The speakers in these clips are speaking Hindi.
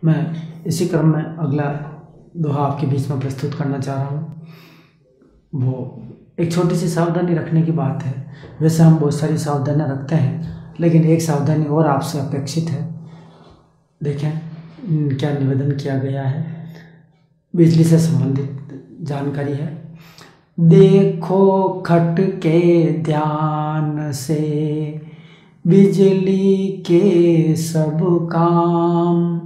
मैं इसी क्रम में अगला दोहा आपके बीच में प्रस्तुत करना चाह रहा हूँ। वो एक छोटी सी सावधानी रखने की बात है। वैसे हम बहुत सारी सावधानियाँ रखते हैं, लेकिन एक सावधानी और आपसे अपेक्षित है। देखें क्या निवेदन किया गया है। बिजली से संबंधित जानकारी है। देखो खट के ध्यान से बिजली के सब काम,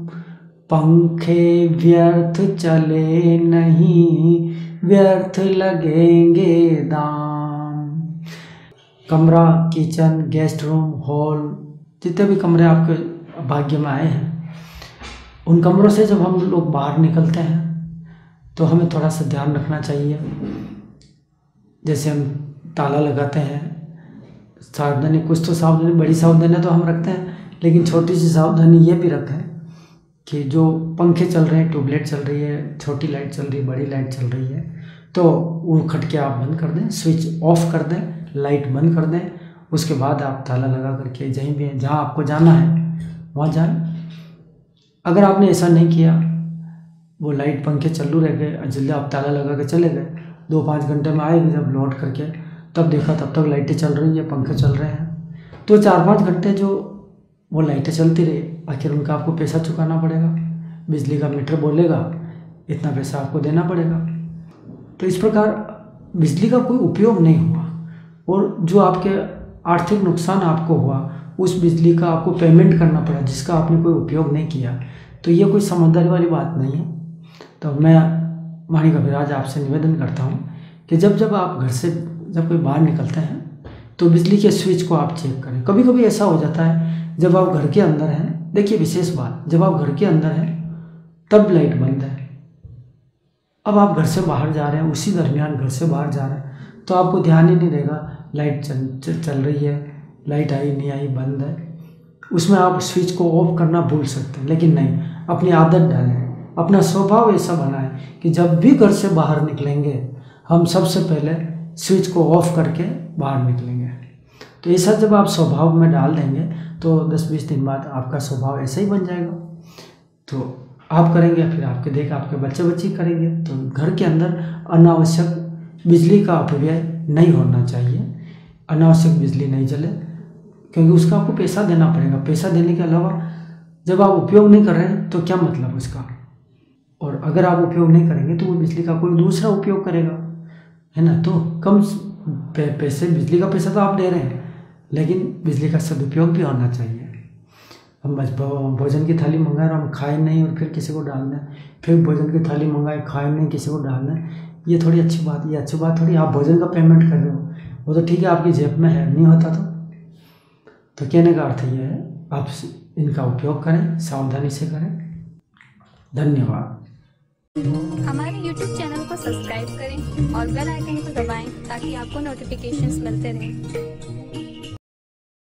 पंखे व्यर्थ चले नहीं, व्यर्थ लगेंगे दाम। कमरा, किचन, गेस्ट रूम, हॉल, जितने भी कमरे आपके भाग्य में आए हैं, उन कमरों से जब हम लोग बाहर निकलते हैं तो हमें थोड़ा सा ध्यान रखना चाहिए। जैसे हम ताला लगाते हैं, सावधानी, कुछ तो सावधानी, बड़ी सावधानी तो हम रखते हैं, लेकिन छोटी सी सावधानी ये भी रखें कि जो पंखे चल रहे हैं, ट्यूबलाइट चल रही है, छोटी लाइट चल रही है, बड़ी लाइट चल रही है, तो वो खटके आप बंद कर दें, स्विच ऑफ कर दें, लाइट बंद कर दें। उसके बाद आप ताला लगा करके जहाँ आपको जाना है वहाँ जाएं। अगर आपने ऐसा नहीं किया, वो लाइट पंखे चालू रह गए, जल्दी आप ताला लगा के चले गए, 2-5 घंटे में आएंगे जब लौट करके, तब देखा तब तक लाइटें चल रही है, पंखे चल रहे हैं, तो 4-5 घंटे जो वो लाइटें चलती रही, आखिर उनका आपको पैसा चुकाना पड़ेगा। बिजली का मीटर बोलेगा इतना पैसा आपको देना पड़ेगा। तो इस प्रकार बिजली का कोई उपयोग नहीं हुआ, और जो आपके आर्थिक नुकसान आपको हुआ, उस बिजली का आपको पेमेंट करना पड़ा जिसका आपने कोई उपयोग नहीं किया, तो ये कोई समझदारी वाली बात नहीं है। तो मैं वाणी कविराज आपसे निवेदन करता हूँ कि जब आप घर से जब कोई बाहर निकलते हैं तो बिजली के स्विच को आप चेक करें। कभी कभी ऐसा हो जाता है जब आप घर के अंदर हैं, देखिए विशेष बात, जब आप घर के अंदर हैं तब लाइट बंद है, अब आप घर से बाहर जा रहे हैं, उसी दरमियान घर से बाहर जा रहे हैं, तो आपको ध्यान ही नहीं रहेगा लाइट चल रही है, लाइट आई नहीं आई, बंद है। उसमें आप स्विच को ऑफ करना भूल सकते हैं, लेकिन नहीं, अपनी आदत डालें, अपना स्वभाव ऐसा बनाएं कि जब भी घर से बाहर निकलेंगे हम सबसे पहले स्विच को ऑफ करके बाहर निकलेंगे। तो ऐसा जब आप स्वभाव में डाल देंगे तो 10-20 दिन बाद आपका स्वभाव ऐसा ही बन जाएगा। तो आप करेंगे, फिर आपके देख आपके बच्चे बच्ची करेंगे। तो घर के अंदर अनावश्यक बिजली का अपव्यय नहीं होना चाहिए, अनावश्यक बिजली नहीं जले, क्योंकि उसका आपको पैसा देना पड़ेगा। पैसा देने के अलावा जब आप उपयोग नहीं कर रहे हैं तो क्या मतलब उसका। और अगर आप उपयोग नहीं करेंगे तो वो बिजली का कोई दूसरा उपयोग करेगा, है ना। तो कम पैसे, बिजली का पैसा तो आप दे रहे हैं, लेकिन बिजली का सदुपयोग भी होना चाहिए। हम भोजन की थाली मंगाए और हम खाए नहीं और फिर किसी को डाल दें, फिर भोजन की थाली मंगाए, खाए नहीं, किसी को डाल दें, ये थोड़ी अच्छी बात, ये अच्छी बात थोड़ी। आप भोजन का पेमेंट कर रहे हो, वो तो ठीक है आपकी जेब में है, नहीं होता तो कहने का अर्थ ये है, आप इनका उपयोग करें, सावधानी से करें। धन्यवाद। हमारे YouTube चैनल को सब्सक्राइब करें और बेल आइकन को दबाएं ताकि आपको नोटिफिकेशंस मिलते रहें।